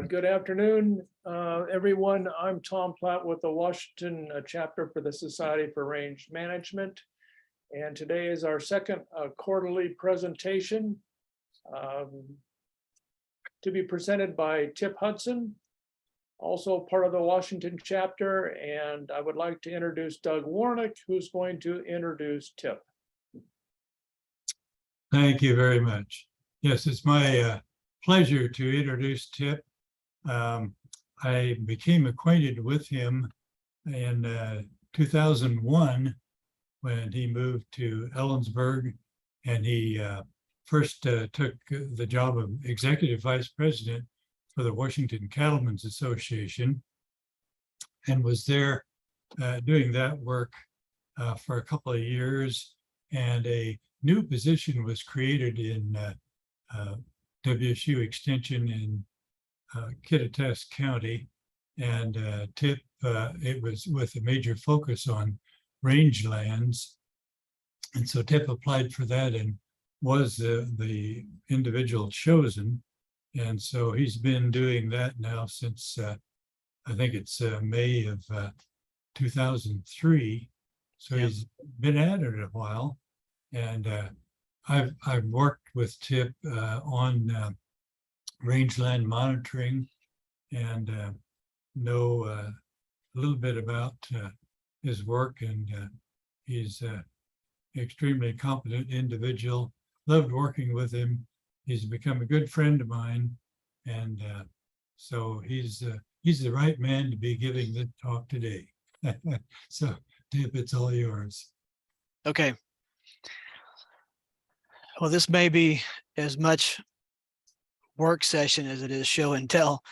Good afternoon, everyone. I'm Tom Platt with the Washington chapter for the Society for Range Management. And today is our second quarterly presentation to be presented by Tip Hudson, also part of the Washington chapter. And I would like to introduce Doug Warnick, who's going to introduce Tip. Thank you very much. Yes, it's my pleasure to introduce Tip. I became acquainted with him in 2001 when he moved to Ellensburg, and he first took the job of executive vice president for the Washington Cattlemen's Association, and was there doing that work for a couple of years, and a new position was created in WSU Extension in Kittitas County, and Tip, it was with a major focus on rangelands. And so Tip applied for that and was the individual chosen. And so he's been doing that now since I think it's May of 2003. So yep. He's been at it a while. And I've worked with Tip on rangeland monitoring, and know a little bit about his work, and he's an extremely competent individual. Loved working with him. He's become a good friend of mine, and so he's the right man to be giving the talk today. So Tip, it's all yours. Okay. Well, this may be as much work session as it is show and tell.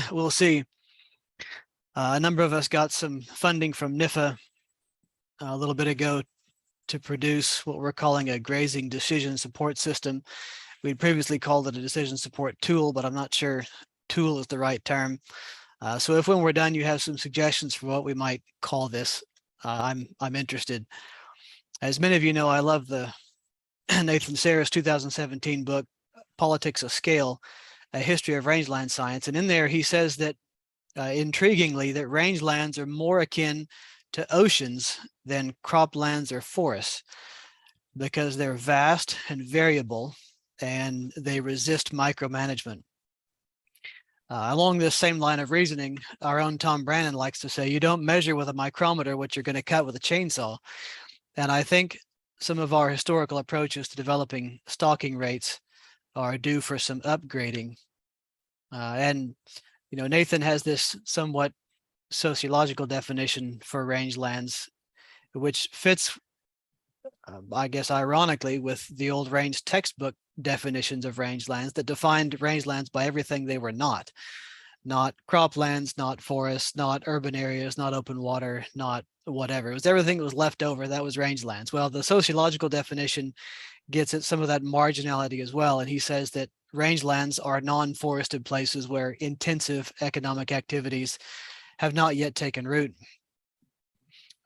We'll see. A number of us got some funding from NIFA a little bit ago to produce what we're calling a grazing decision support system. We'd previously called it a decision support tool, but I'm not sure tool is the right term. So if when we're done, you have some suggestions for what we might call this, I'm interested. As many of you know, I love the Nathan Sayers 2017 book, Politics of Scale, A History of Rangeland Science. And in there, he says that, intriguingly, that rangelands are more akin to oceans than croplands or forests, because they're vast and variable, and they resist micromanagement. Along this same line of reasoning, our own Tom Brannan likes to say, you don't measure with a micrometer what you're going to cut with a chainsaw. And I think some of our historical approaches to developing stalking rates are due for some upgrading. And, you know, Nathan has this somewhat sociological definition for rangelands, which fits, I guess, ironically, with the old range textbook definitions of rangelands that defined rangelands by everything they were not croplands, not forests, not urban areas, not open water, not whatever. It was everything that was left over that was rangelands. Well, the sociological definition gets at some of that marginality as well. And he says that rangelands are non-forested places where intensive economic activities have not yet taken root.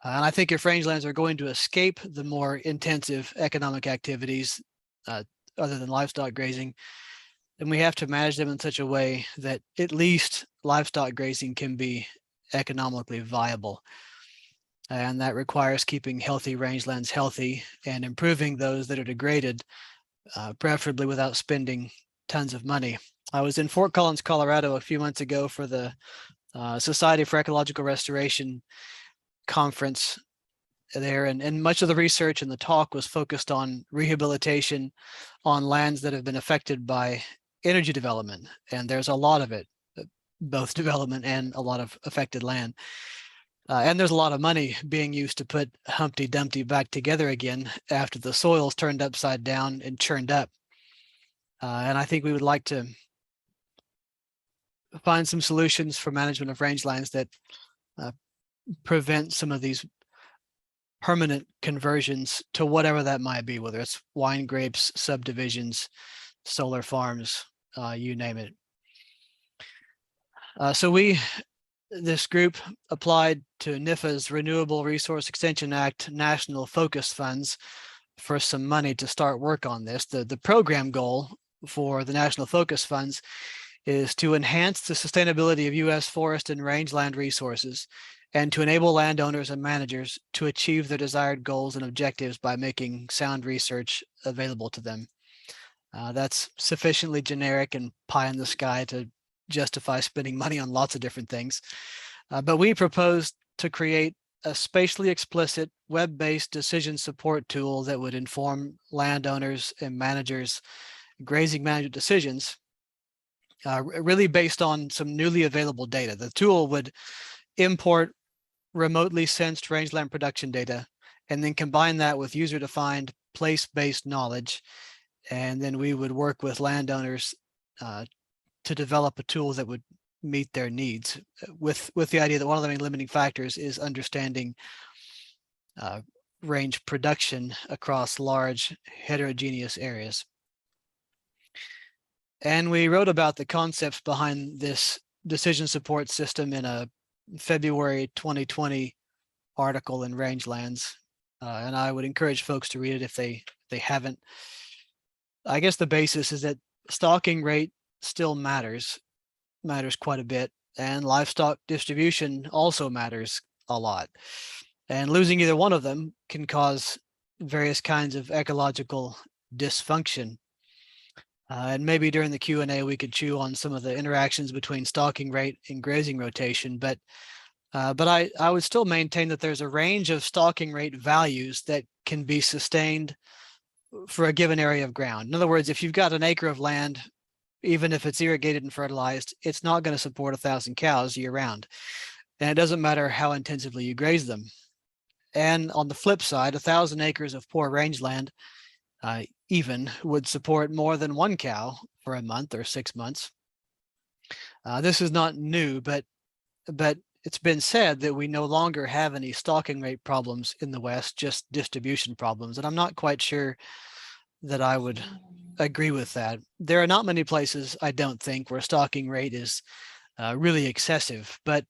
And I think if rangelands are going to escape the more intensive economic activities, other than livestock grazing, then we have to manage them in such a way that at least livestock grazing can be economically viable. And that requires keeping healthy rangelands healthy and improving those that are degraded, preferably without spending tons of money. I was in Fort Collins, Colorado a few months ago for the Society for Ecological Restoration conference there, and much of the research and the talk was focused on rehabilitation on lands that have been affected by energy development. And there's a lot of it, both development and a lot of affected land. And there's a lot of money being used to put Humpty Dumpty back together again after the soil's turned upside down and churned up. And I think we would like to find some solutions for management of rangelands that prevent some of these permanent conversions to whatever that might be, whether it's wine grapes, subdivisions, solar farms, you name it. So this group applied to NIFA's Renewable Resource Extension Act National Focus Funds for some money to start work on this. The program goal for the National Focus Funds is to enhance the sustainability of U.S. forest and rangeland resources and to enable landowners and managers to achieve their desired goals and objectives by making sound research available to them. That's sufficiently generic and pie in the sky to justify spending money on lots of different things. But we propose to create a spatially explicit web-based decision support tool that would inform landowners and managers' grazing management decisions, really based on some newly available data. The tool would import remotely sensed rangeland production data and then combine that with user-defined place-based knowledge. And then we would work with landowners to develop a tool that would meet their needs with the idea that one of the main limiting factors is understanding range production across large heterogeneous areas. And we wrote about the concepts behind this decision support system in a February 2020 article in Rangelands. And I would encourage folks to read it if they haven't. I guess the basis is that stalking rate still matters quite a bit, and livestock distribution also matters a lot. And losing either one of them can cause various kinds of ecological dysfunction. And maybe during the Q&A, we could chew on some of the interactions between stalking rate and grazing rotation. But I would still maintain that there's a range of stalking rate values that can be sustained for a given area of ground. In other words, if you've got an acre of land, even if it's irrigated and fertilized, it's not going to support 1,000 cows year round. And it doesn't matter how intensively you graze them. And on the flip side, 1,000 acres of poor rangeland even would support more than 1 cow for a month or 6 months. This is not new, but it's been said that we no longer have any stalking rate problems in the West, just distribution problems. And I'm not quite sure that I would agree with that. There are not many places, I don't think, where stalking rate is really excessive, but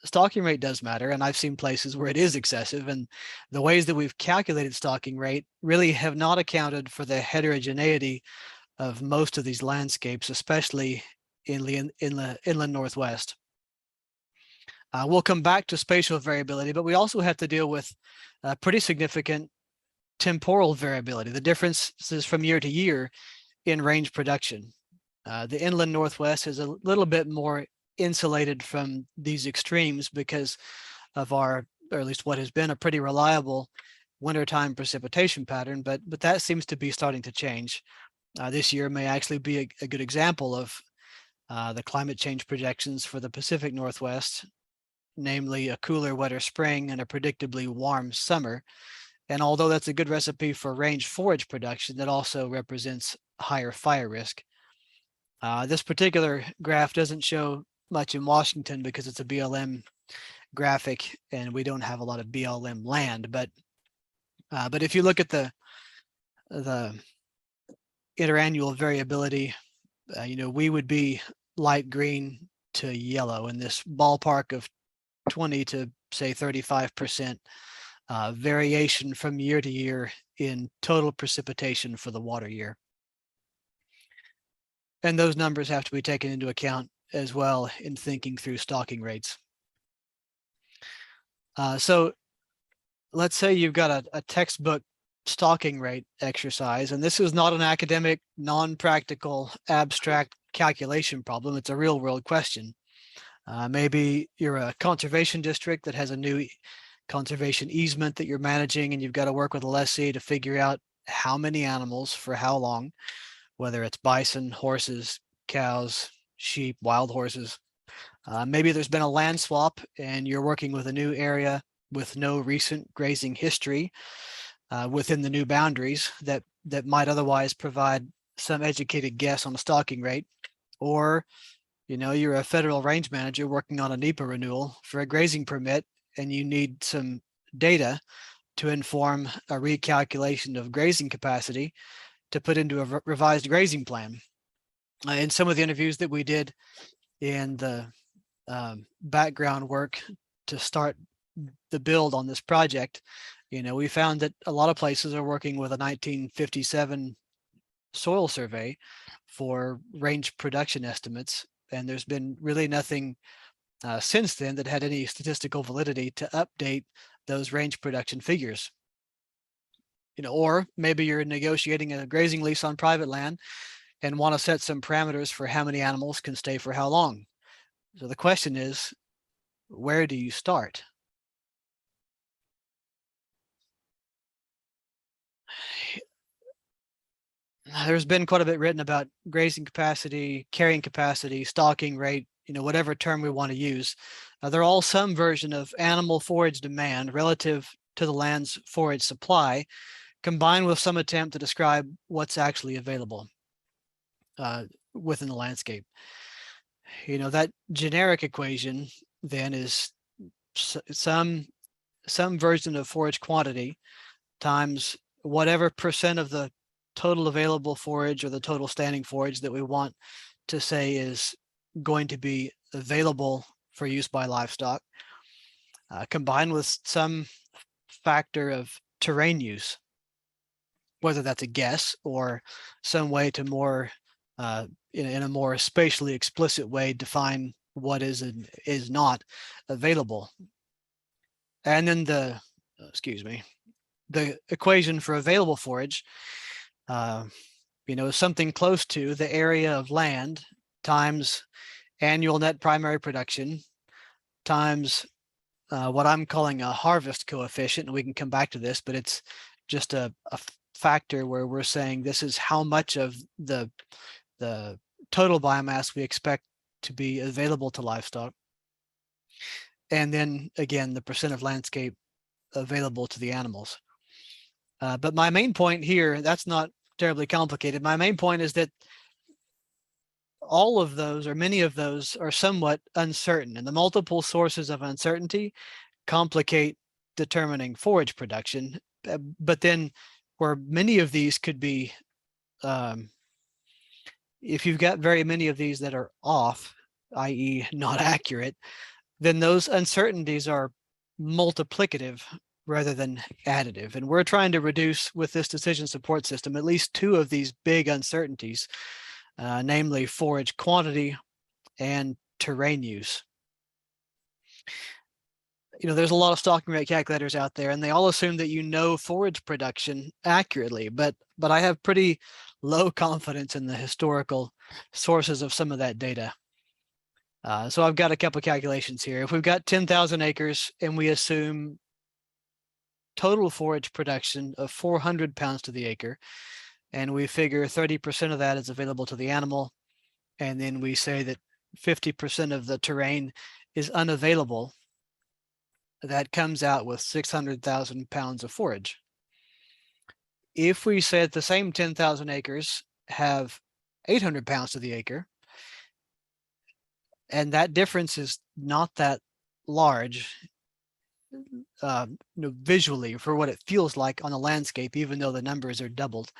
stalking rate does matter. And I've seen places where it is excessive, and the ways that we've calculated stalking rate really have not accounted for the heterogeneity of most of these landscapes, especially in the inland Northwest. We'll come back to spatial variability, but we also have to deal with pretty significant temporal variability, the differences from year to year in range production. The inland Northwest is a little bit more insulated from these extremes because of our, or at least what has been a pretty reliable wintertime precipitation pattern, but that seems to be starting to change. This year may actually be a good example of the climate change projections for the Pacific Northwest, namely a cooler, wetter spring and a predictably warm summer. And although that's a good recipe for range forage production, that also represents higher fire risk. This particular graph doesn't show much in Washington because it's a BLM graphic and we don't have a lot of BLM land. But if you look at the interannual variability, we would be light green to yellow in this ballpark of 20 to say 35% variation from year to year in total precipitation for the water year. And those numbers have to be taken into account as well in thinking through stalking rates. So let's say you've got a textbook stalking rate exercise, and this is not an academic, non-practical, abstract calculation problem. It's a real world question. Maybe you're a conservation district that has a new conservation easement that you're managing, and you've got to work with a lessee to figure out how many animals for how long, whether it's bison, horses, cows, sheep, wild horses. Maybe there's been a land swap and you're working with a new area with no recent grazing history within the new boundaries that might otherwise provide some educated guess on the stalking rate. Or you're a federal range manager working on a NEPA renewal for a grazing permit, and you need some data to inform a recalculation of grazing capacity to put into a revised grazing plan. In some of the interviews that we did in the background work to start the build on this project, we found that a lot of places are working with a 1957 soil survey for range production estimates. And there's been really nothing since then that had any statistical validity to update those range production figures. Or maybe you're negotiating a grazing lease on private land and want to set some parameters for how many animals can stay for how long. So the question is, where do you start? There's been quite a bit written about grazing capacity, carrying capacity, stalking rate, whatever term we want to use. They're all some version of animal forage demand relative to the land's forage supply, combined with some attempt to describe what's actually available within the landscape. That generic equation then is some version of forage quantity times whatever percent of the total available forage or the total standing forage that we want to say is going to be available for use by livestock, combined with some factor of terrain use, whether that's a guess or some way to more in a more spatially explicit way define what is and is not available. And then the equation for available forage is something close to the area of land times annual net primary production times what I'm calling a harvest coefficient. And we can come back to this, but it's just a factor where we're saying this is how much of the total biomass we expect to be available to livestock. And then again, the percent of landscape available to the animals. But my main point here, that's not terribly complicated. My main point is that all of those, or many of those, are somewhat uncertain, and the multiple sources of uncertainty complicate determining forage production. But then where many of these could be, if you've got very many of these that are off, i.e. not accurate, then those uncertainties are multiplicative rather than additive. And we're trying to reduce, with this decision support system, at least two of these big uncertainties, namely forage quantity and terrain use. There's a lot of stalking rate calculators out there, and they all assume that forage production accurately, but I have pretty low confidence in the historical sources of some of that data. So I've got a couple of calculations here. If we've got 10,000 acres and we assume total forage production of 400 pounds to the acre, and we figure 30% of that is available to the animal, and then we say that 50% of the terrain is unavailable, that comes out with 600,000 pounds of forage. If we say that the same 10,000 acres have 800 pounds to the acre, and that difference is not that large visually for what it feels like on the landscape, even though the numbers are doubled.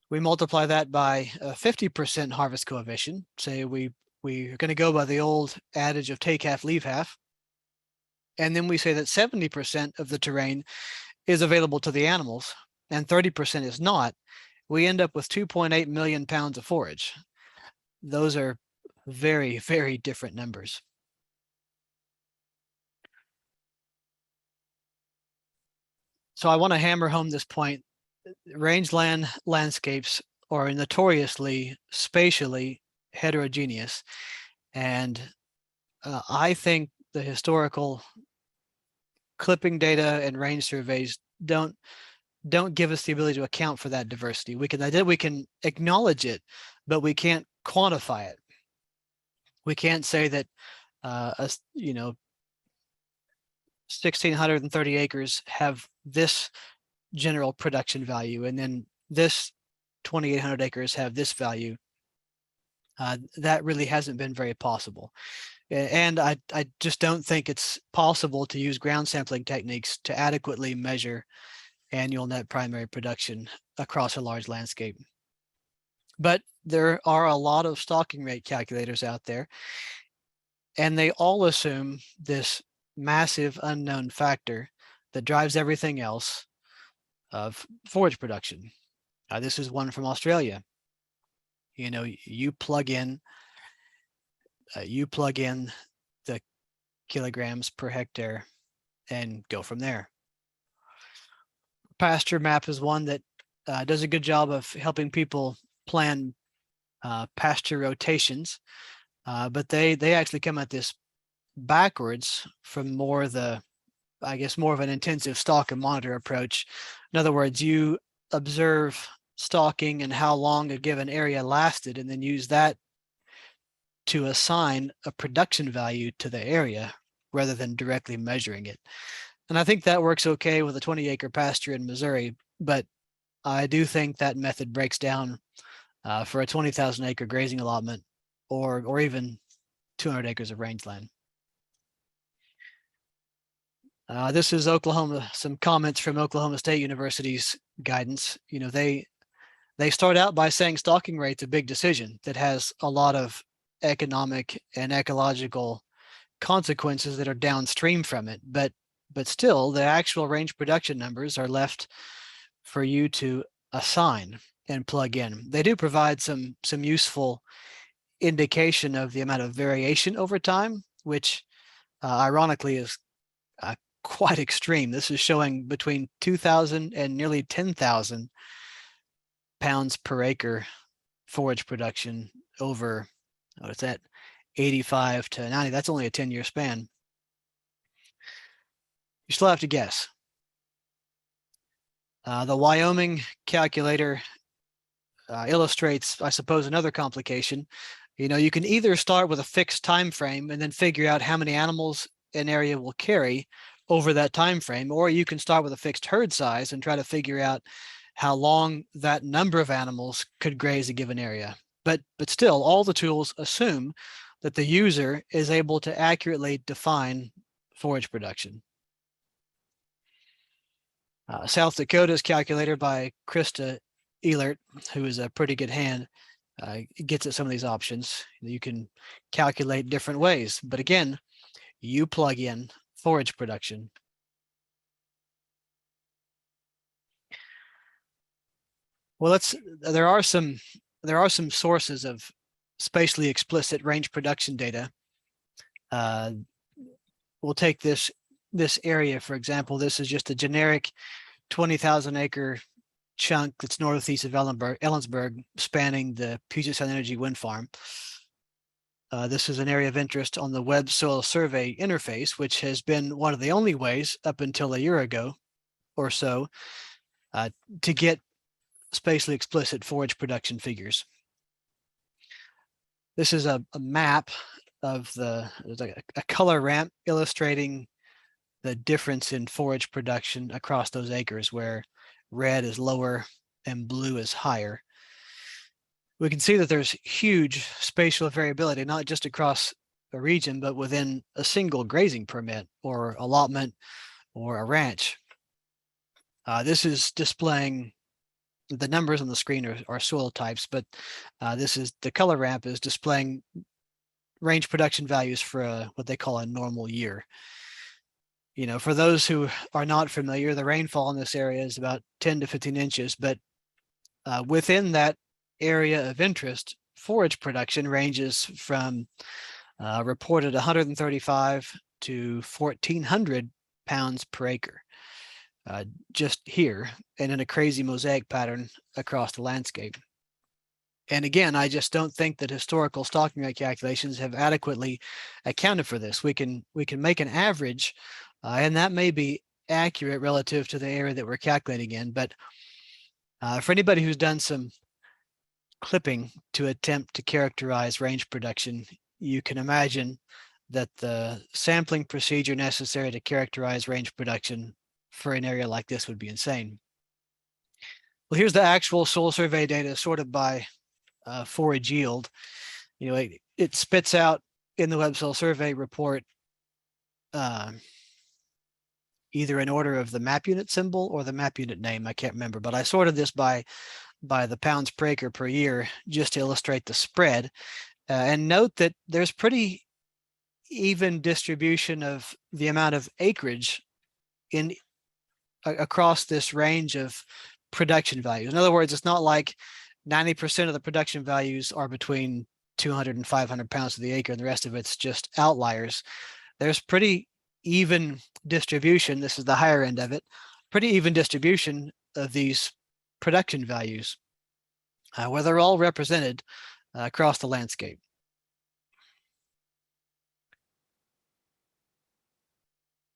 We multiply that by a 50% harvest coefficient. Say we're going to go by the old adage of take half, leave half. And then we say that 70% of the terrain is available to the animals and 30% is not. We end up with 2.8 million pounds of forage. Those are very, very different numbers. So I want to hammer home this point. Rangeland landscapes are notoriously spatially heterogeneous. And I think the historical clipping data and range surveys don't give us the ability to account for that diversity. We can acknowledge it, but we can't quantify it. We can't say that 1,630 acres have this general production value, and then this 2,800 acres have this value. That really hasn't been very possible. And I just don't think it's possible to use ground sampling techniques to adequately measure annual net primary production across a large landscape. But there are a lot of stalking rate calculators out there, and they all assume this massive unknown factor that drives everything else of forage production. This is one from Australia. You plug in the kilograms per hectare and go from there. Pasture map is one that does a good job of helping people plan pasture rotations, but they actually come at this backwards from more of an intensive stalk and monitor approach. In other words, you observe stalking and how long a given area lasted, and then use that to assign a production value to the area rather than directly measuring it. And I think that works okay with a 20-acre pasture in Missouri, but I do think that method breaks down for a 20,000-acre grazing allotment or even 200 acres of rangeland. This is Oklahoma, some comments from Oklahoma State University's guidance. They start out by saying stalking rate's a big decision that has a lot of economic and ecological consequences that are downstream from it. But still, the actual range production numbers are left for you to assign and plug in. They do provide some useful indication of the amount of variation over time, which ironically is quite extreme. This is showing between 2,000 and nearly 10,000 pounds per acre forage production over, what's that, 85 to 90. That's only a 10-year span. You still have to guess. The Wyoming calculator illustrates, I suppose, another complication. You can either start with a fixed time frame and then figure out how many animals an area will carry over that time frame, or you can start with a fixed herd size and try to figure out how long that number of animals could graze a given area. But still, all the tools assume that the user is able to accurately define forage production. South Dakota's calculator by Krista Ehlert, who is a pretty good hand, gets at some of these options. You can calculate different ways, but again, you plug in forage production. Well, there are some sources of spatially explicit range production data. We'll take this area, for example. This is just a generic 20,000 acre chunk that's northeast of Ellensburg, spanning the Puget Sound Energy wind farm. This is an area of interest on the Web Soil Survey interface, which has been one of the only ways up until a year ago or so to get spatially explicit forage production figures. This is a map of there's a color ramp illustrating the difference in forage production across those acres, where red is lower and blue is higher. We can see that there's huge spatial variability, not just across a region, but within a single grazing permit or allotment or a ranch. This is displaying, the numbers on the screen are soil types, but this is the color ramp is displaying range production values for what they call a normal year. For those who are not familiar, the rainfall in this area is about 10 to 15 inches, but within that area of interest, forage production ranges from reported 135 to 1,400 pounds per acre, just here, and in a crazy mosaic pattern across the landscape. And again, I just don't think that historical stalking rate calculations have adequately accounted for this. We can make an average, and that may be accurate relative to the area that we're calculating in. But for anybody who's done some clipping to attempt to characterize range production, you can imagine that the sampling procedure necessary to characterize range production for an area like this would be insane. Well, here's the actual soil survey data sorted by forage yield. It spits out in the Web Soil Survey report either in order of the map unit symbol or the map unit name. I can't remember, but I sorted this by the pounds per acre per year just to illustrate the spread. And note that there's pretty even distribution of the amount of acreage across this range of production values. In other words, it's not like 90% of the production values are between 200 and 500 pounds to the acre, and the rest of it's just outliers. There's pretty even distribution. This is the higher end of it. Pretty even distribution of these production values, where they're all represented across the landscape.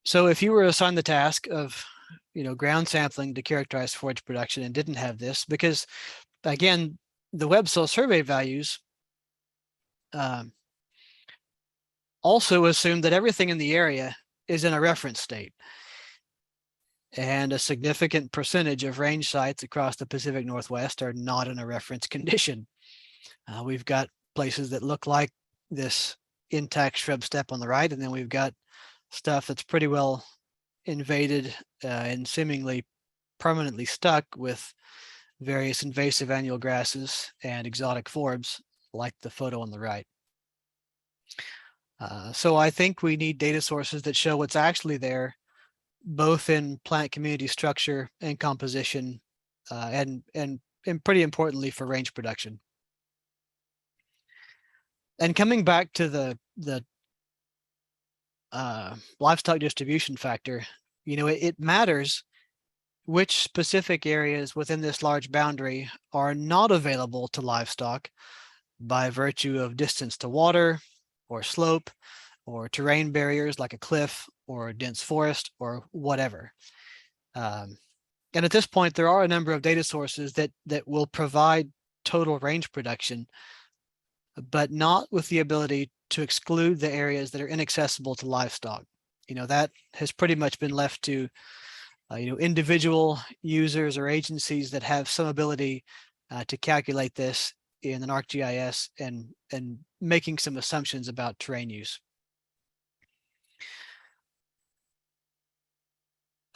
So if you were assigned the task of, ground sampling to characterize forage production and didn't have this, because again, the web soil survey values also assume that everything in the area is in a reference state. And a significant percentage of range sites across the Pacific Northwest are not in a reference condition. We've got places that look like this intact shrub steppe on the right, and then we've got stuff that's pretty well invaded and seemingly permanently stuck with various invasive annual grasses and exotic forbs, like the photo on the right. So I think we need data sources that show what's actually there, both in plant community structure and composition, and pretty importantly for range production. And coming back to the livestock distribution factor, it matters which specific areas within this large boundary are not available to livestock by virtue of distance to water or slope or terrain barriers like a cliff or a dense forest or whatever. And at this point, there are a number of data sources that will provide total range production, but not with the ability to exclude the areas that are inaccessible to livestock. That has pretty much been left to individual users or agencies that have some ability to calculate this in an ArcGIS and making some assumptions about terrain use.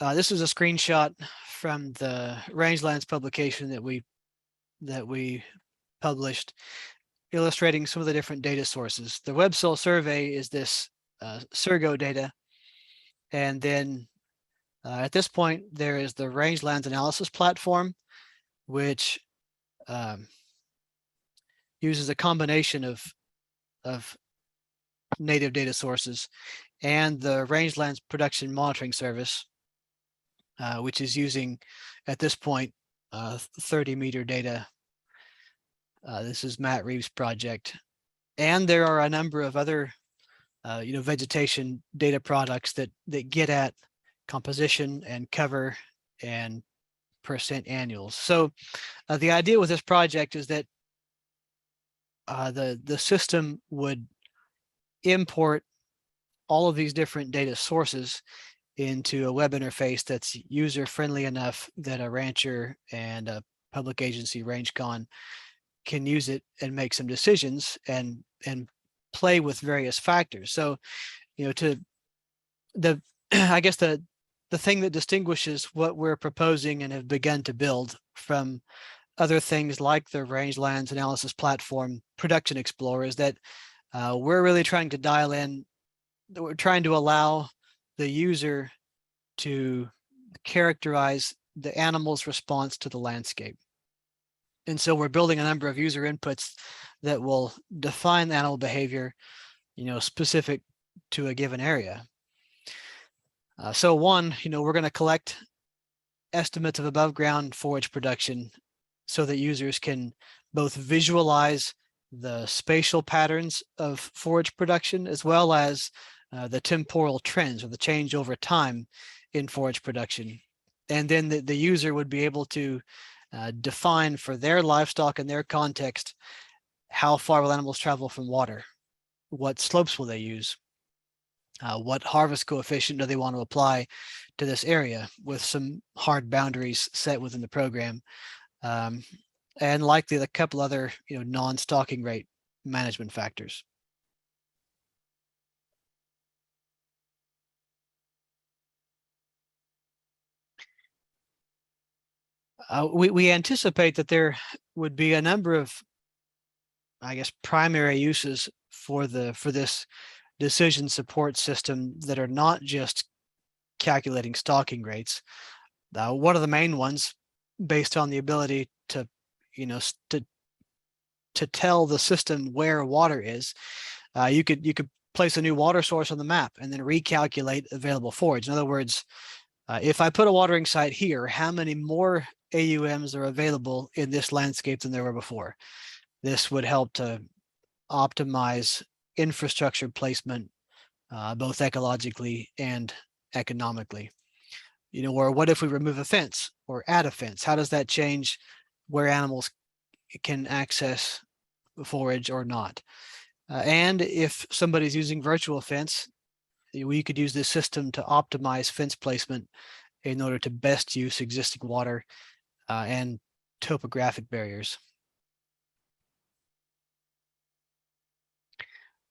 This is a screenshot from the Rangelands publication that we published, illustrating some of the different data sources. The web soil survey is this Surgo data, and then at this point there is the Rangelands analysis platform, which uses a combination of native data sources, and the Rangelands production monitoring service, which is using at this point 30-meter data. This is Matt Reeves' project, and there are a number of other vegetation data products that get at composition and cover and percent annuals. So the idea with this project is that the system would import all of these different data sources into a web interface that's user friendly enough that a rancher and a public agency RangeCon can use it and make some decisions and play with various factors. So, I guess the thing that distinguishes what we're proposing and have begun to build from other things like the Rangelands analysis platform Production Explorer is that we're really trying to dial in, we're trying to allow the user to characterize the animal's response to the landscape. And so we're building a number of user inputs that will define animal behavior, specific to a given area. So one, we're going to collect estimates of above ground forage production so that users can both visualize the spatial patterns of forage production as well as the temporal trends or the change over time in forage production. And then the user would be able to define for their livestock and their context, how far will animals travel from water? What slopes will they use? What harvest coefficient do they want to apply to this area with some hard boundaries set within the program? And likely a couple other non-stalking rate management factors. We anticipate that there would be a number of, I guess, primary uses for this decision support system that are not just calculating stalking rates. One of the main ones based on the ability to, to tell the system where water is. You could place a new water source on the map and then recalculate available forage. In other words, if I put a watering site here, how many more AUMs are available in this landscape than there were before? This would help to optimize infrastructure placement, both ecologically and economically. Or what if we remove a fence or add a fence? How does that change where animals can access forage or not? And if somebody's using virtual fence, we could use this system to optimize fence placement in order to best use existing water and topographic barriers.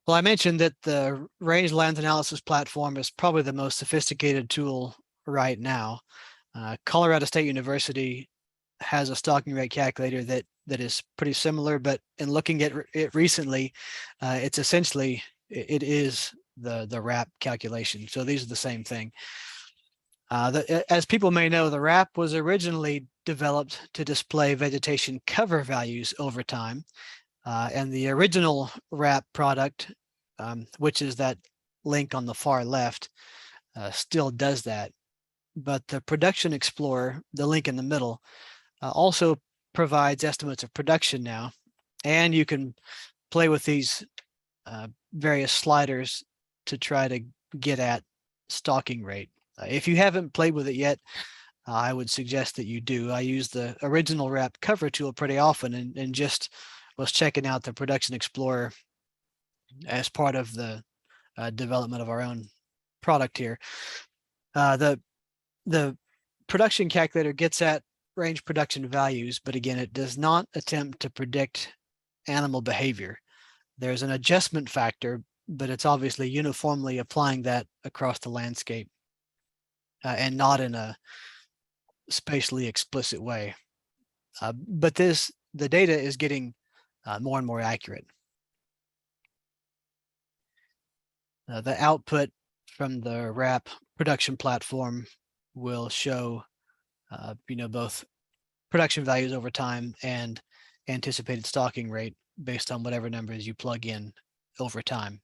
Well, I mentioned that the rangelands analysis platform is probably the most sophisticated tool right now. Colorado State University has a stocking rate calculator that is pretty similar, but in looking at it recently, it's essentially, it is the RAP calculation. So these are the same thing. As people may know, the RAP was originally developed to display vegetation cover values over time. And the original RAP product, which is that link on the far left, still does that. But the Production Explorer, the link in the middle, also provides estimates of production now. And you can play with these various sliders to try to get at stocking rate. If you haven't played with it yet, I would suggest that you do. I use the original RAP cover tool pretty often and just was checking out the Production Explorer as part of the development of our own product here. The production calculator gets at range production values, but again, it does not attempt to predict animal behavior. There's an adjustment factor, but it's obviously uniformly applying that across the landscape and not in a spatially explicit way. But the data is getting more and more accurate. The output from the RAP production platform will show, both production values over time and anticipated stocking rate based on whatever numbers you plug in over time.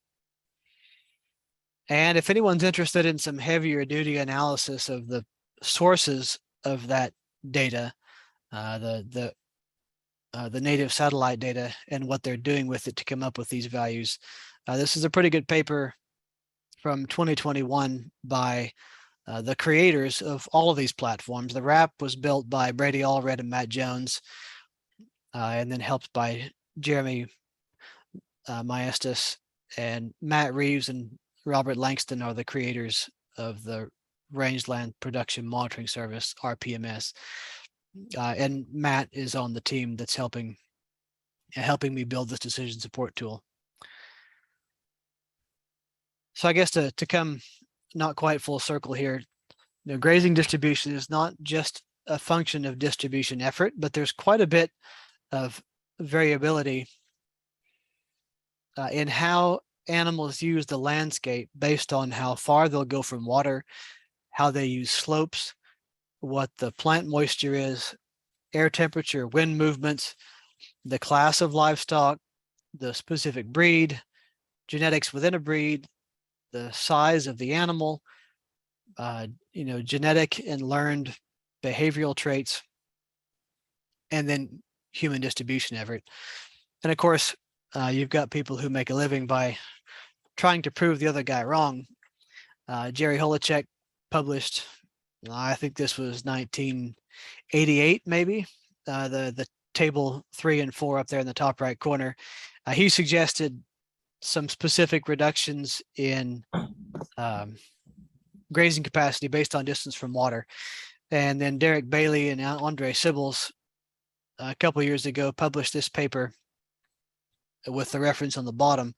And if anyone's interested in some heavier duty analysis of the sources of that data, the native satellite data and what they're doing with it to come up with these values, this is a pretty good paper from 2021 by the creators of all of these platforms. The RAP was built by Brady Allred and Matt Jones, and then helped by Jeremy Maestas, and Matt Reeves and Robert Langston are the creators of the Rangeland Production Monitoring Service, RPMS. And Matt is on the team that's helping me build this decision support tool. So I guess to come not quite full circle here, grazing distribution is not just a function of distribution effort, but there's quite a bit of variability in how animals use the landscape based on how far they'll go from water, how they use slopes, what the plant moisture is, air temperature, wind movements, the class of livestock, the specific breed, genetics within a breed, the size of the animal, genetic and learned behavioral traits, and then human distribution effort. And of course, you've got people who make a living by trying to prove the other guy wrong. Jerry Holacek published, I think this was 1988, maybe, the table 3 and 4 up there in the top right corner. He suggested some specific reductions in grazing capacity based on distance from water. And then Derek Bailey and Andre Sibbles a couple of years ago published this paper with the reference on the bottom,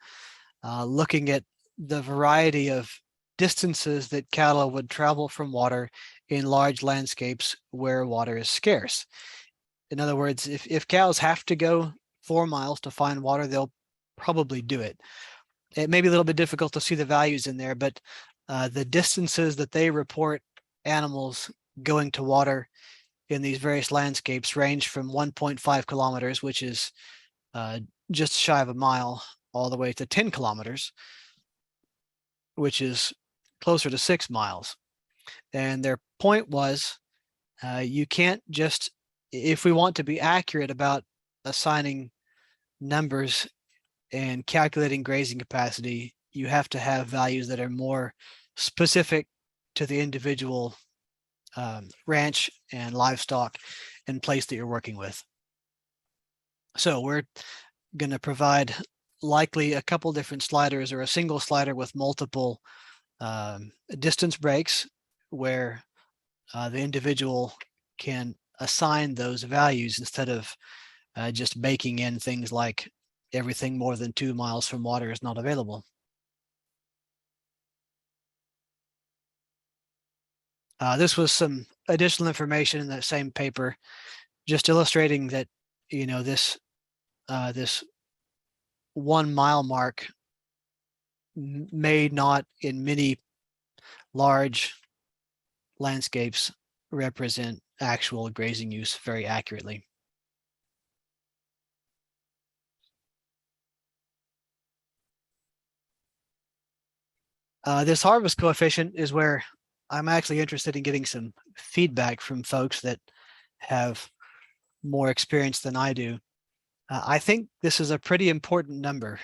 looking at the variety of distances that cattle would travel from water in large landscapes where water is scarce. In other words, if cows have to go 4 miles to find water, they'll probably do it. It may be a little bit difficult to see the values in there, but the distances that they report animals going to water in these various landscapes range from 1.5 kilometers, which is just shy of a mile, all the way to 10 kilometers, which is closer to 6 miles. And their point was, you can't just, if we want to be accurate about assigning numbers and calculating grazing capacity, you have to have values that are more specific to the individual ranch and livestock and place that you're working with. So we're going to provide likely a couple different sliders or a single slider with multiple distance breaks where the individual can assign those values instead of just baking in things like everything more than 2 miles from water is not available. This was some additional information in that same paper, just illustrating that, you know, this 1 mile mark may not in many large landscapes represent actual grazing use very accurately. This harvest coefficient is where I'm actually interested in getting some feedback from folks that have more experience than I do. I think this is a pretty important number,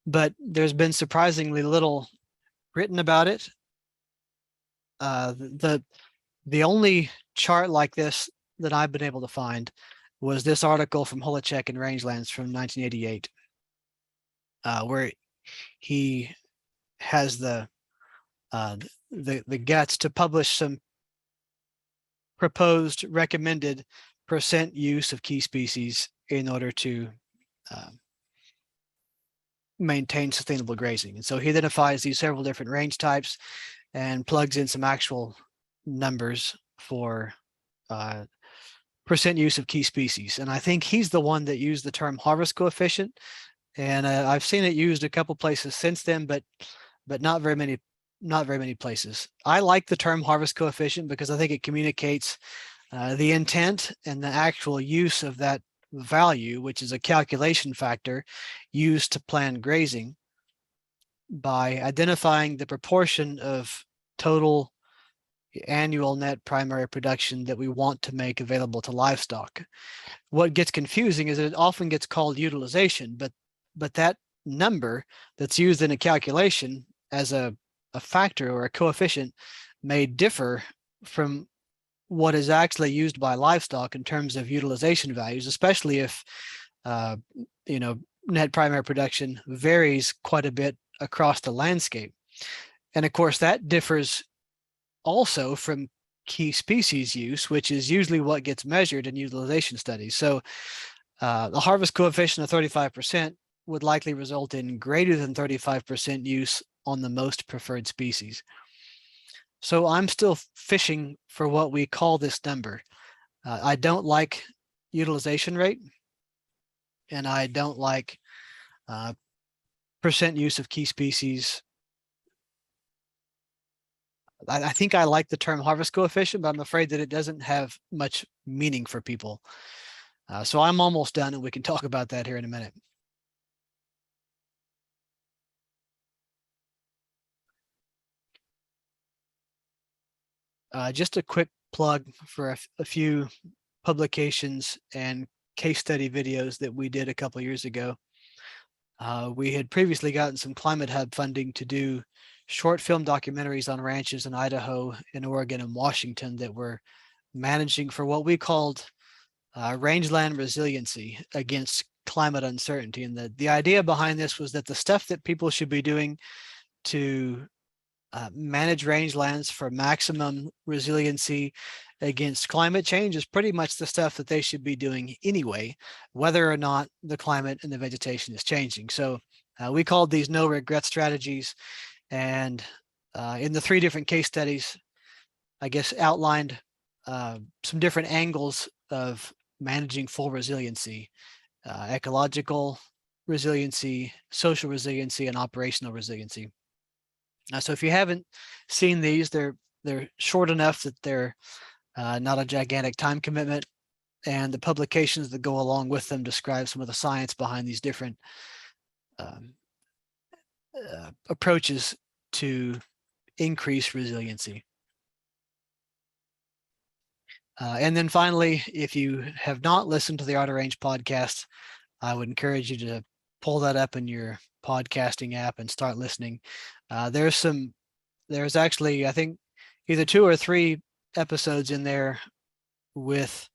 but there's been surprisingly little written about it. The only chart like this that I've been able to find was this article from Holacek and Rangelands from 1988, where he has the guts to publish some proposed recommended percent use of key species in order to maintain sustainable grazing. And so he identifies these several different range types and plugs in some actual numbers for percent use of key species. And I think he's the one that used the term harvest coefficient. And I've seen it used a couple places since then, but not very many places. I like the term harvest coefficient because I think it communicates the intent and the actual use of that value, which is a calculation factor used to plan grazing by identifying the proportion of total annual net primary production that we want to make available to livestock. What gets confusing is that it often gets called utilization, but that number that's used in a calculation as a factor or a coefficient may differ from what is actually used by livestock in terms of utilization values, especially if you know, net primary production varies quite a bit across the landscape. And of course, that differs also from key species use, which is usually what gets measured in utilization studies. So the harvest coefficient of 35% would likely result in greater than 35% use on the most preferred species. So I'm still fishing for what we call this number. I don't like utilization rate, and I don't like percent use of key species. I think I like the term harvest coefficient, but I'm afraid that it doesn't have much meaning for people. So I'm almost done, and we can talk about that here in a minute. Just a quick plug for a few publications and case study videos that we did a couple of years ago. We had previously gotten some Climate Hub funding to do short film documentaries on ranches in Idaho, in Oregon, and Washington that were managing for what we called rangeland resiliency against climate uncertainty. And the idea behind this was that the stuff that people should be doing to manage rangelands for maximum resiliency against climate change is pretty much the stuff that they should be doing anyway, whether or not the climate and the vegetation is changing. So we called these no regret strategies. And in the 3 different case studies, I guess outlined some different angles of managing full resiliency, ecological resiliency, social resiliency, and operational resiliency. So if you haven't seen these, they're short enough that they're not a gigantic time commitment. And the publications that go along with them describe some of the science behind these different approaches to increase resiliency. And then finally, if you have not listened to the Art of Range podcast, I would encourage you to pull that up in your podcasting app and start listening. There's actually, I think, either 2 or 3 episodes in there with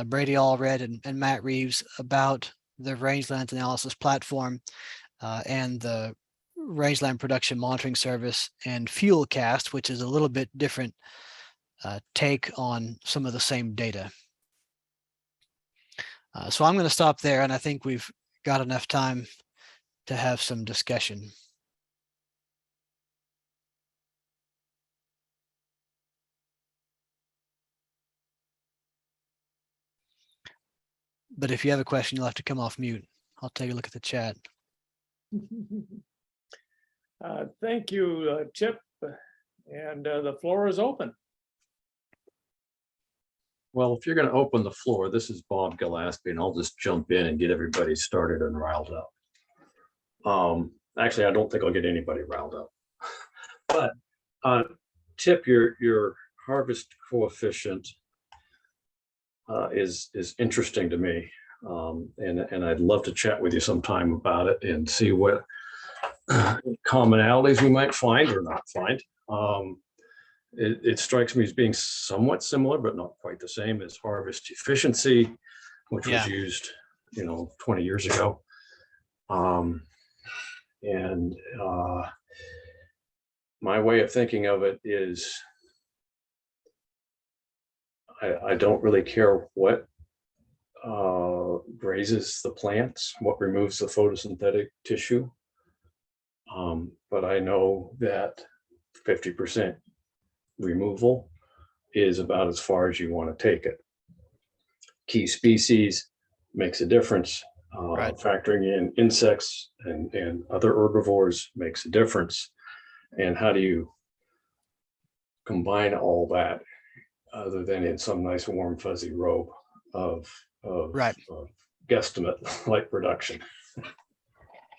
Brady Allred and Matt Reeves about the rangelands analysis platform and the rangeland production monitoring service and Fuelcast, which is a little bit different take on some of the same data. So I'm going to stop there, and I think we've got enough time to have some discussion. But if you have a question, you'll have to come off mute. I'll take a look at the chat. Thank you, Chip. And the floor is open. Well, if you're going to open the floor, this is Bob Gillespie, and I'll just jump in and get everybody started and riled up. Actually, I don't think I'll get anybody riled up. But Tip, your harvest coefficient is interesting to me, and I'd love to chat with you sometime about it and see what commonalities we might find or not find. It strikes me as being somewhat similar, but not quite the same as harvest efficiency, which was used, 20 years ago. My way of thinking of it is I don't really care what grazes the plants, what removes the photosynthetic tissue. But I know that 50% removal is about as far as you want to take it. Key species makes a difference. Right. Factoring in insects and other herbivores makes a difference. And how do you combine all that other than in some nice warm fuzzy robe of guesstimate like production?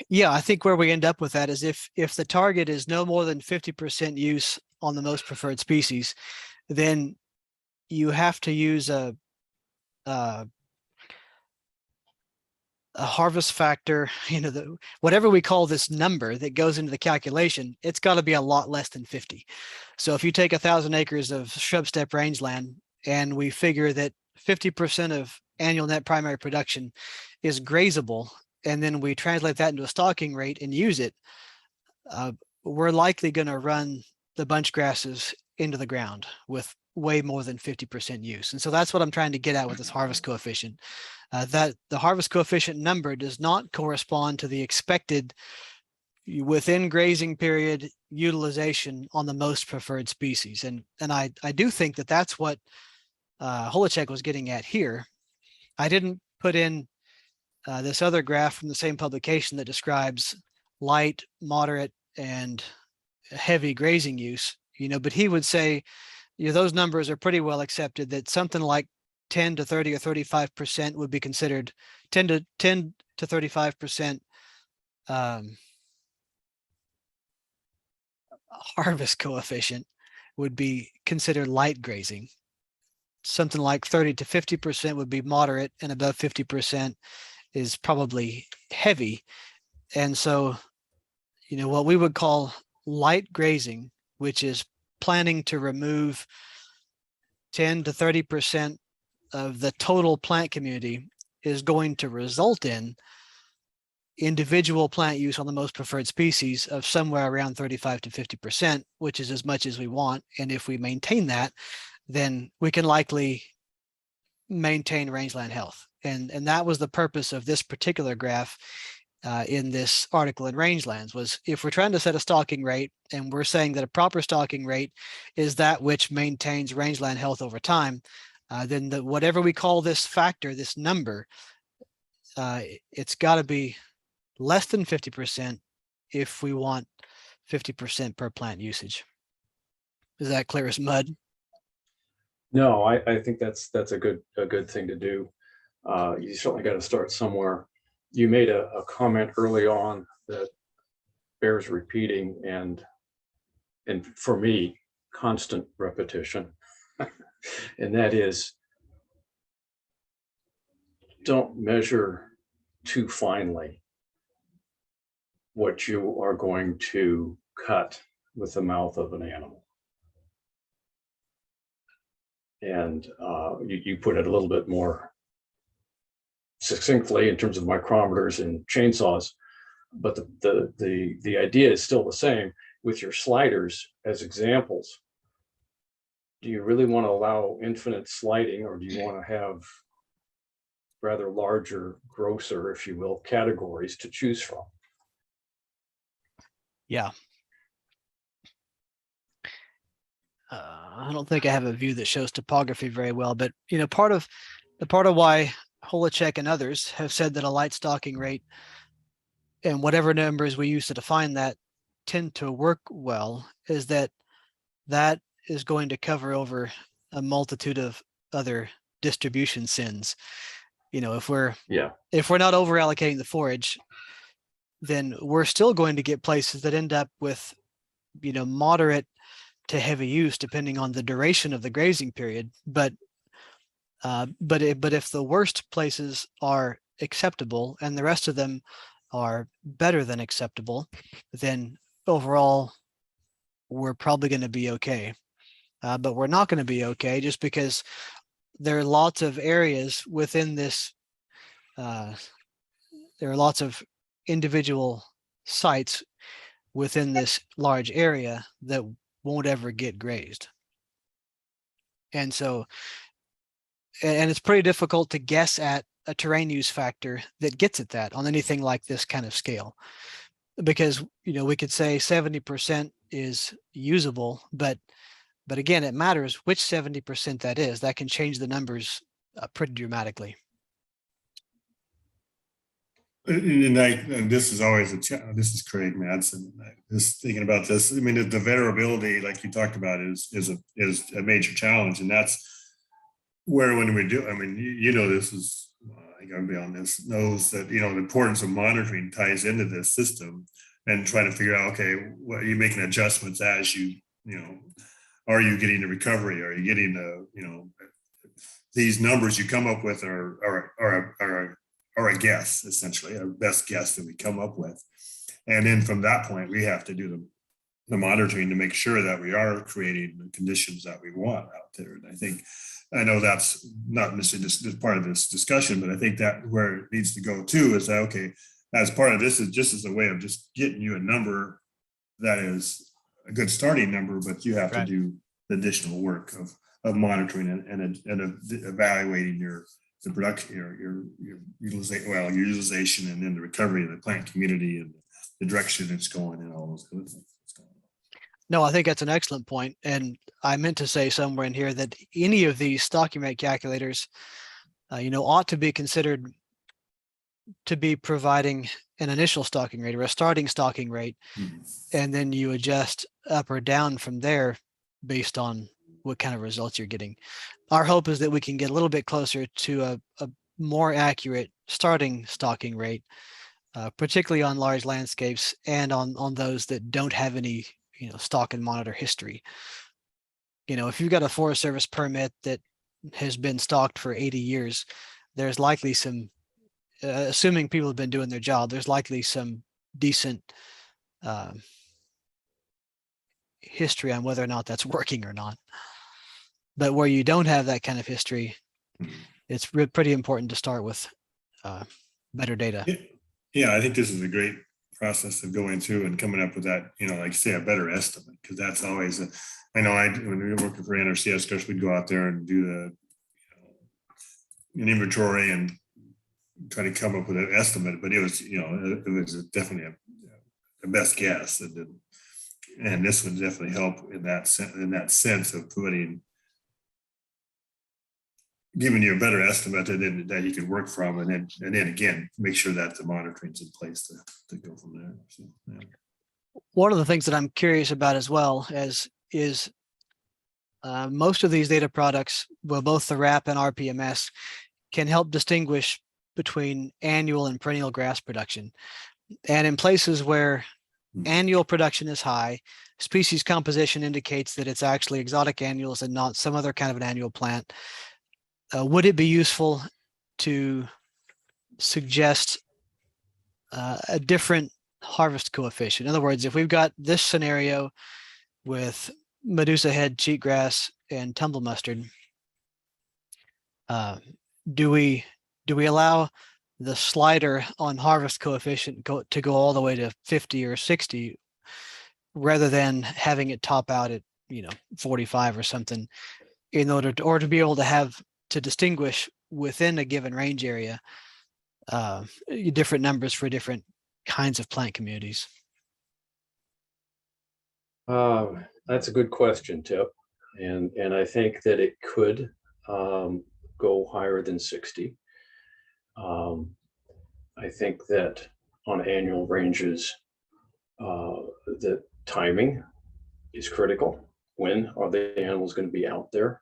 Yeah, I think where we end up with that is if the target is no more than 50% use on the most preferred species, then you have to use a harvest factor, whatever we call this number that goes into the calculation, it's got to be a lot less than 50. So if you take 1,000 acres of shrub steppe rangeland and we figure that 50% of annual net primary production is grazable, and then we translate that into a stalking rate and use it, we're likely going to run the bunch grasses into the ground with way more than 50% use. And so that's what I'm trying to get at with this harvest coefficient, that the harvest coefficient number does not correspond to the expected within grazing period utilization on the most preferred species. And I do think that that's what Holacek was getting at here. I didn't put in this other graph from the same publication that describes light, moderate, and heavy grazing use, but he would say, those numbers are pretty well accepted, that something like 10 to 30 or 35% would be considered 10 to 35% harvest coefficient would be considered light grazing. Something like 30 to 50% would be moderate, and above 50% is probably heavy. And so, what we would call light grazing, which is planning to remove 10 to 30% of the total plant community, is going to result in individual plant use on the most preferred species of somewhere around 35 to 50%, which is as much as we want. And if we maintain that, then we can likely maintain rangeland health. And that was the purpose of this particular graph in this article in Rangelands, was if we're trying to set a stalking rate and we're saying that a proper stalking rate is that which maintains rangeland health over time, then whatever we call this factor, this number, it's got to be less than 50% if we want 50% per plant usage. Is that clear as mud? No, I think that's a good thing to do. You certainly got to start somewhere. You made a comment early on that bears repeating, and for me, constant repetition. And that is, don't measure too finely what you are going to cut with the mouth of an animal. And you put it a little bit more succinctly in terms of micrometers and chainsaws, but the idea is still the same with your sliders as examples. Do you really want to allow infinite sliding, or do you want to have rather larger, grosser, if you will, categories to choose from? Yeah. I don't think I have a view that shows topography very well, but you know, part of why Holacek and others have said that a light stocking rate and whatever numbers we use to define that tend to work well is that is going to cover over a multitude of other distribution sins. You know, if we're not over allocating the forage, then we're still going to get places that end up with, you know, moderate to heavy use depending on the duration of the grazing period. But if the worst places are acceptable and the rest of them are better than acceptable, then overall we're probably going to be okay. But we're not going to be okay just because there are lots of areas within this. There are lots of individual sites within this large area that won't ever get grazed. And so, and it's pretty difficult to guess at a terrain use factor that gets at that on anything like this kind of scale. Because, you know, we could say 70% is usable, but again, it matters which 70% that is. That can change the numbers pretty dramatically. And this is always a challenge. This is Craig Madsen. Just thinking about this. I mean, the variability, like you talked about, is a major challenge, and that's where when we do. I mean, you know, this is. I gotta be on this. Knows that, you know, the importance of monitoring ties into this system, and trying to figure out, okay, what are you making adjustments as you know, are you getting the recovery? Are you getting the, you know, these numbers you come up with are a guess, essentially, our best guess that we come up with. And then from that point, we have to do the monitoring to make sure that we are creating the conditions that we want out there. And I know that's not necessarily this part of this discussion, but I think that where it needs to go too is that, okay, as part of this is just as a way of just getting you a number that is a good starting number, but you have to do the additional work of monitoring and evaluating the production, your utilization, and then the recovery of the plant community and the direction it's going and all those good things. No, I think that's an excellent point. And I meant to say somewhere in here that any of these stocking rate calculators, you know, ought to be considered to be providing an initial stocking rate or a starting stocking rate. Mm-hmm. And then you adjust up or down from there based on what kind of results you're getting. Our hope is that we can get a little bit closer to a more accurate starting stocking rate, particularly on large landscapes and on those that don't have any, you know, stock and monitor history. You know, if you've got a Forest Service permit that has been stocked for 80 years, there's likely some, assuming people have been doing their job, there's likely some decent history on whether or not that's working or not. But where you don't have that kind of history, it's pretty important to start with better data. Yeah, I think this is a great process of going through and coming up with that, you know, like say a better estimate, because that's always I know when we were working for NRCS, of course, we'd go out there and do an inventory and try to come up with an estimate, but it was, you know, it was definitely a best guess, and this would definitely help in that sense of giving you a better estimate that you can work from, and then again make sure that the monitoring's in place to go from there. So, yeah. One of the things that I'm curious about as well is most of these data products, well, both the RAP and RPMS, can help distinguish between annual and perennial grass production. And in places where annual production is high, species composition indicates that it's actually exotic annuals and not some other kind of an annual plant. Would it be useful to suggest a different harvest coefficient? In other words, if we've got this scenario with Medusa head, cheatgrass, and tumble mustard, do we allow the slider on harvest coefficient to go all the way to 50 or 60 rather than having it top out at 45 or something, in order to be able to distinguish within a given range area different numbers for different kinds of plant communities? That's a good question, Tip. And I think that it could go higher than 60. I think that on annual ranges, the timing is critical. When are the animals going to be out there?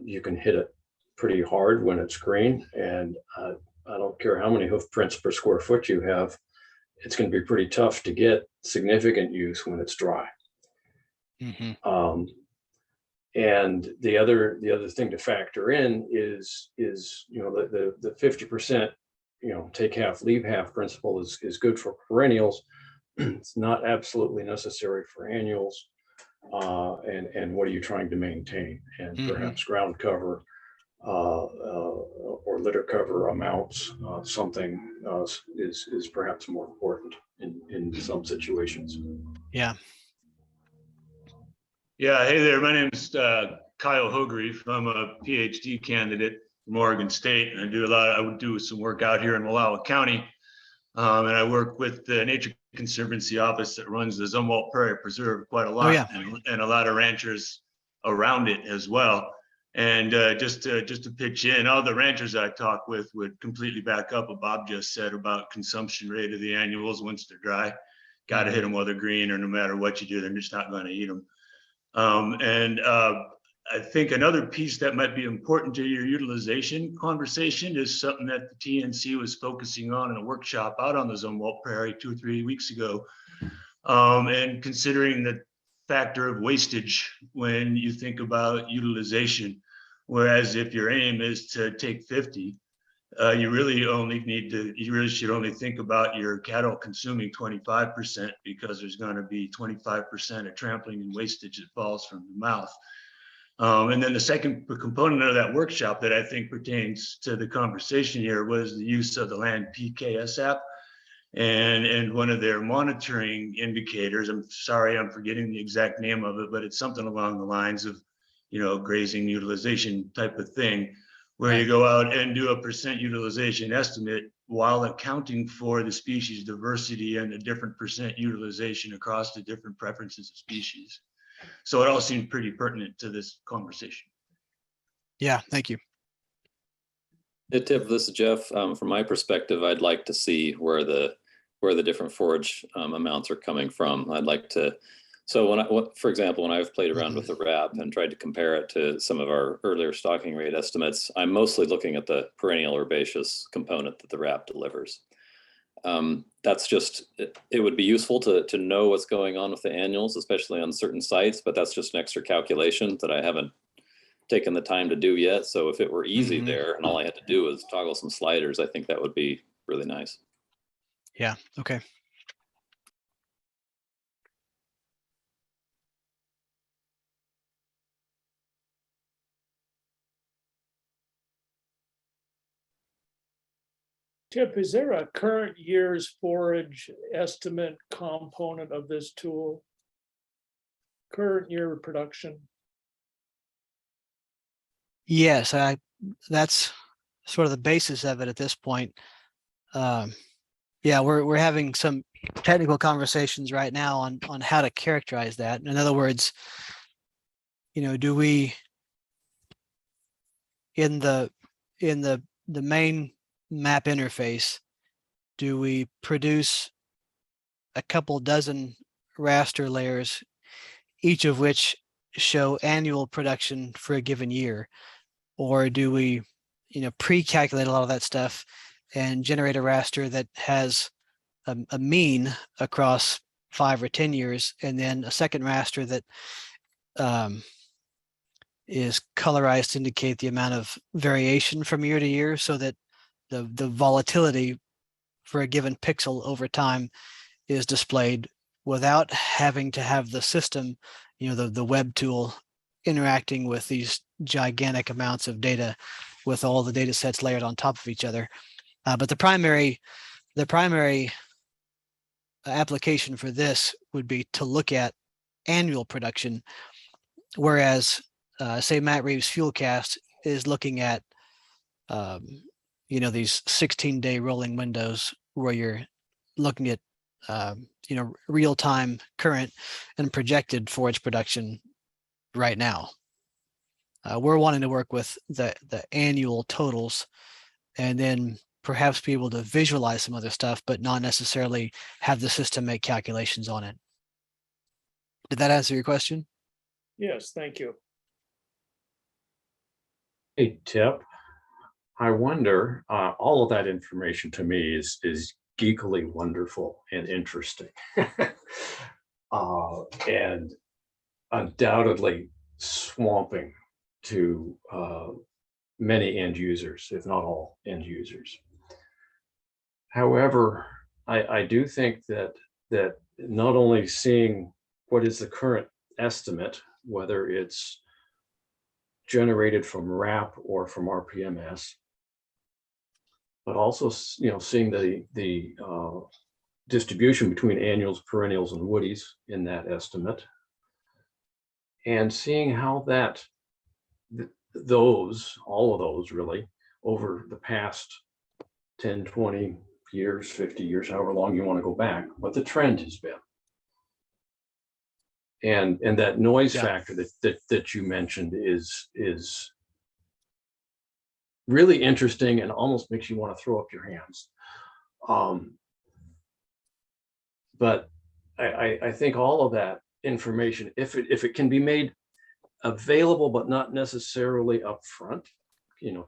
You can hit it pretty hard when it's green, and I don't care how many hoof prints per square foot you have, it's going to be pretty tough to get significant use when it's dry. Mm-hmm. And the other thing to factor in is the 50% take half leave half principle is good for perennials. It's not absolutely necessary for annuals. And what are you trying to maintain? And perhaps ground cover or litter cover amounts, something is perhaps more important in some situations. Yeah. Yeah, hey there. My name is Kyle Hogreef. I'm a PhD candidate from Oregon State, and I would do some work out here in Wallowa County, and I work with the Nature Conservancy office that runs the Zumwalt Prairie Preserve quite a lot, and a lot of ranchers around it as well. And just to pitch in, all the ranchers I talk with would completely back up what Bob just said about consumption rate of the annuals once they're dry. Got to hit them while they're green, or no matter what you do, they're just not going to eat them. I think another piece that might be important to your utilization conversation is something that the TNC was focusing on in a workshop out on the Zumwalt Prairie 2 or 3 weeks ago, and considering the factor of wastage when you think about utilization. Whereas if your aim is to take 50, you really should only think about your cattle consuming 25%, because there's going to be 25% of trampling and wastage that falls from the mouth. And then the second component of that workshop that I think pertains to the conversation here was the use of the Land PKS app and one of their monitoring indicators. I'm sorry, I'm forgetting the exact name of it, but it's something along the lines of, grazing utilization type of thing, where you go out and do a percent utilization estimate while accounting for the species diversity and the different percent utilization across the different preferences of species. So it all seemed pretty pertinent to this conversation. Yeah, thank you. Hey, Tip, this is Jeff. From my perspective, I'd like to see where the different forage amounts are coming from. I'd like to. So for example, when I've played around with the RAP and tried to compare it to some of our earlier stocking rate estimates, I'm mostly looking at the perennial herbaceous component that the RAP delivers. That's just, it would be useful to know what's going on with the annuals, especially on certain sites, but that's just an extra calculation that I haven't taken the time to do yet. So if it were easy there and all I had to do was toggle some sliders, I think that would be really nice. Yeah, okay. Tip, is there a current year's forage estimate component of this tool? Current year production? Yes, that's sort of the basis of it at this point. Yeah, we're having some technical conversations right now on how to characterize that. In other words, do we in the main map interface, do we produce a couple dozen raster layers, each of which show annual production for a given year? Or do we, pre-calculate a lot of that stuff and generate a raster that has a mean across 5 or 10 years, and then a second raster that is colorized to indicate the amount of variation from year to year, so that the volatility for a given pixel over time is displayed without having to have the system, the web tool interacting with these gigantic amounts of data with all the data sets layered on top of each other. But the primary application for this would be to look at annual production, whereas say Matt Reeves' Fuelcast is looking at these 16-day rolling windows where you're looking at real-time current and projected forage production right now. We're wanting to work with the annual totals, and then perhaps be able to visualize some other stuff, but not necessarily have the system make calculations on it. Did that answer your question? Yes, thank you. Hey, Tip, I wonder, all of that information to me is geekily wonderful and interesting. And undoubtedly swamping to many end users, if not all end users. However, I do think that not only seeing what is the current estimate, whether it's generated from RAP or from RPMS, but also seeing the distribution between annuals, perennials, and woodies in that estimate, and seeing how all of those really over the past 10, 20 years, 50 years, however long you want to go back, what the trend has been. And that noise factor that you mentioned is really interesting and almost makes you want to throw up your hands. But I think all of that information, if it can be made available but not necessarily upfront,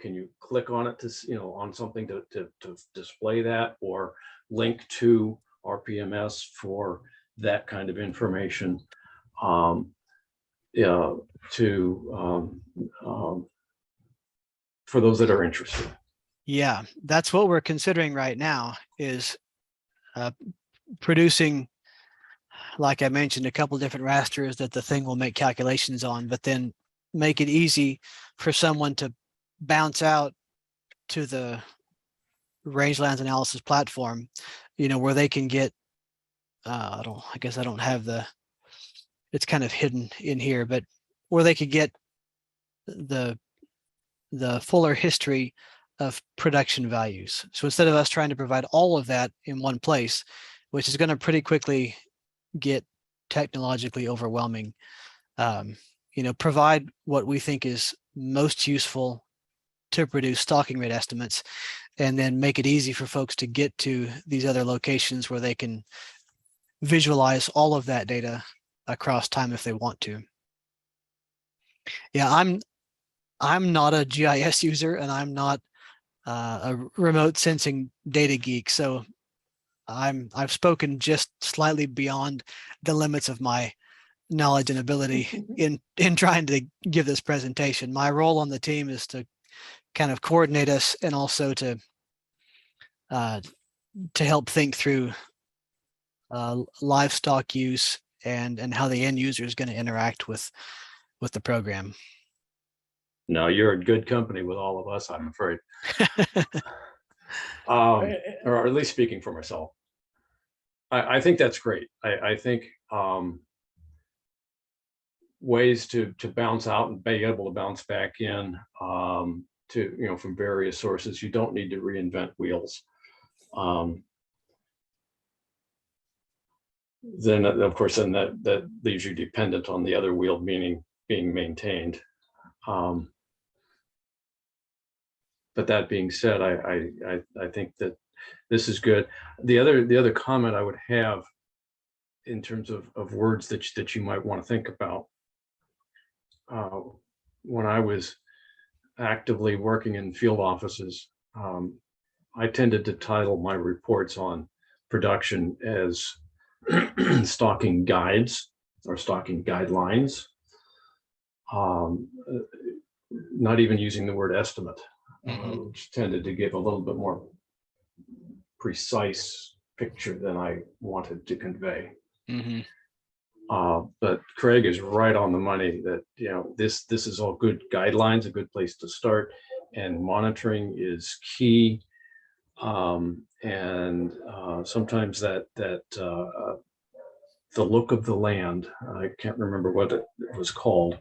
can you click on it to on something to display that, or link to RPMS for that kind of information, for those that are interested. Yeah, that's what we're considering right now, is producing, like I mentioned, a couple different rasters that the thing will make calculations on, but then make it easy for someone to bounce out to the rangelands analysis platform, where they can get, I guess I don't have it's kind of hidden in here, but where they could get the fuller history of production values. So instead of us trying to provide all of that in one place, which is going to pretty quickly get technologically overwhelming, provide what we think is most useful to produce stalking rate estimates, and then make it easy for folks to get to these other locations where they can visualize all of that data across time if they want to. Yeah, I'm not a GIS user, and I'm not a remote sensing data geek, so I've spoken just slightly beyond the limits of my knowledge and ability in trying to give this presentation. My role on the team is to kind of coordinate us, and also to help think through livestock use and how the end user is going to interact with the program. No, you're in good company with all of us, I'm afraid. Or at least speaking for myself. I think that's great. I think ways to bounce out and be able to bounce back in from various sources. You don't need to reinvent wheels. Then of course, then that leaves you dependent on the other wheel being maintained. But that being said, I think that this is good. The other comment I would have in terms of words that you might want to think about when I was actively working in field offices, I tended to title my reports on production as stocking guides or stocking guidelines, not even using the word estimate, which tended to give a little bit more precise picture than I wanted to convey. But Craig is right on the money that, you know, this is all good guidelines, a good place to start, and monitoring is key. Sometimes the look of the land, I can't remember what it was called,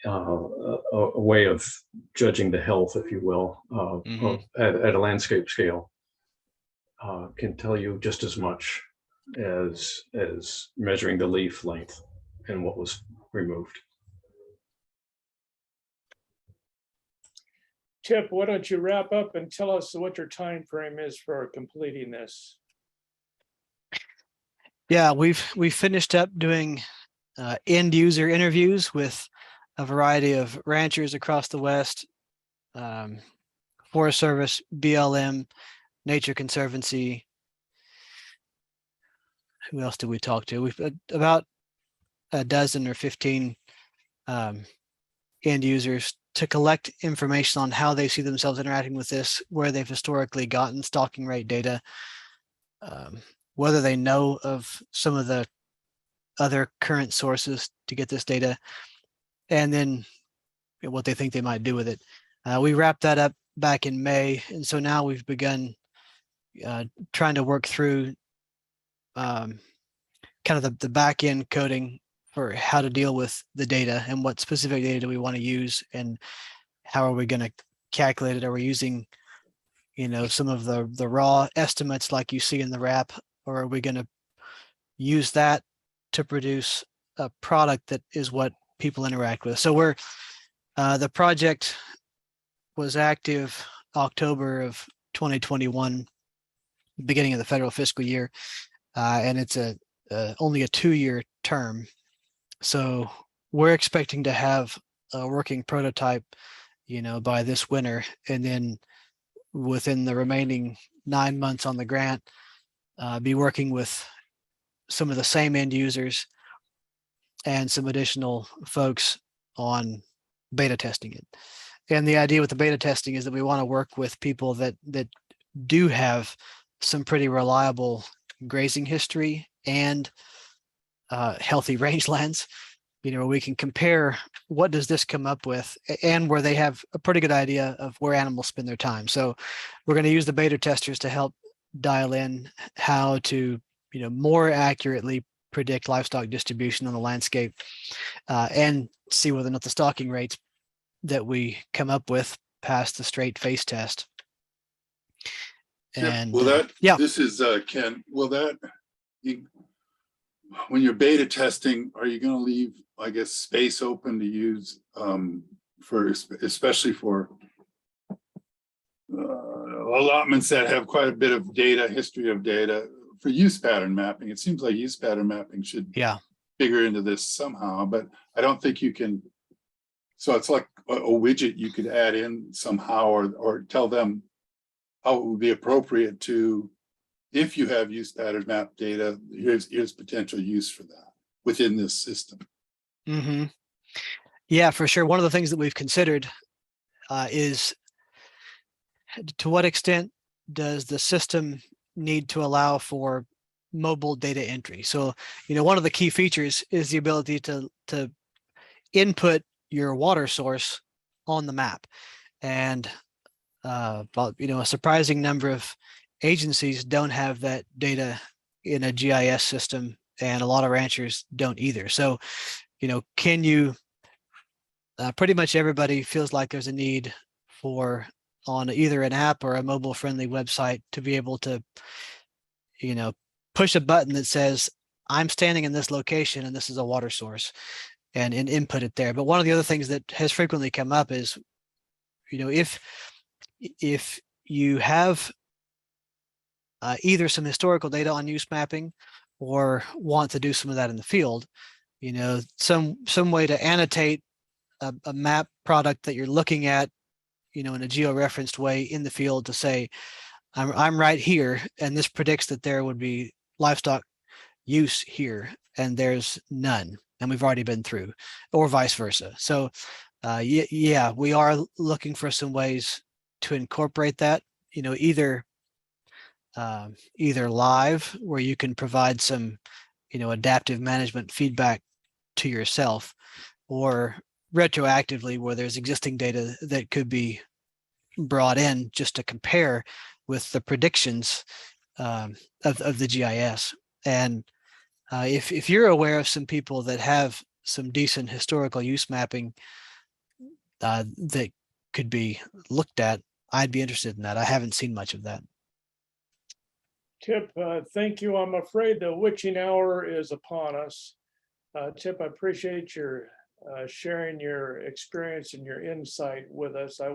a way of judging the health, if you will, at a landscape scale, can tell you just as much as measuring the leaf length and what was removed. Tip, why don't you wrap up and tell us what your time frame is for completing this? Yeah, we've finished up doing end user interviews with a variety of ranchers across the West, Forest Service, BLM, Nature Conservancy. Who else did we talk to? We've about a dozen or 15 end users to collect information on how they see themselves interacting with this, where they've historically gotten stocking rate data, whether they know of some of the other current sources to get this data, and then what they think they might do with it. We wrapped that up back in May, and so now we've begun trying to work through kind of the back end coding for how to deal with the data and what specific data do we want to use and how are we going to calculate it. Are we using, you know, some of the raw estimates like you see in the wrap, or are we going to use that to produce a product that is what people interact with? So we're the project was active October of 2021, beginning of the federal fiscal year, and it's only a 2-year term. So we're expecting to have a working prototype, you know, by this winter, and then within the remaining 9 months on the grant, be working with some of the same end users and some additional folks on beta testing it. And the idea with the beta testing is that we want to work with people that do have some pretty reliable grazing history and healthy rangelands, you know, where we can compare what does this come up with and where they have a pretty good idea of where animals spend their time. So we're going to use the beta testers to help dial in how to, you know, more accurately predict livestock distribution on the landscape, and see whether or not the stocking rates that we come up with pass the straight face test. And will that, yeah, this is Ken, will that, when you're beta testing, are you going to leave, I guess, space open to use for, especially for allotments that have quite a bit of data, history of data for use pattern mapping? It seems like use pattern mapping should figure into this somehow, but I don't think you can. So it's like a widget you could add in somehow, or tell them how it would be appropriate to, if you have use pattern map data, here's potential use for that within this system. Yeah, for sure. One of the things that we've considered is to what extent does the system need to allow for mobile data entry? So, you know, one of the key features is the ability to input your water source on the map. And you know, a surprising number of agencies don't have that data in a GIS system, and a lot of ranchers don't either. So, you know, can you, pretty much everybody feels like there's a need for, on either an app or a mobile friendly website, to be able to, you know, push a button that says, I'm standing in this location and this is a water source, and input it there. But one of the other things that has frequently come up is, you know, if you have either some historical data on use mapping or want to do some of that in the field, you know, some way to annotate a map product that you're looking at, you know, in a geo-referenced way in the field to say, I'm right here, and this predicts that there would be livestock use here, and there's none, and we've already been through, or vice versa. So yeah, we are looking for some ways to incorporate that, you know, either live, where you can provide some, you know, adaptive management feedback to yourself, or retroactively, where there's existing data that could be brought in just to compare with the predictions of the GIS. And if you're aware of some people that have some decent historical use mapping that could be looked at, I'd be interested in that. I haven't seen much of that. Tip, thank you. I'm afraid the witching hour is upon us. Tip, I appreciate your sharing your experience and your insight with us. I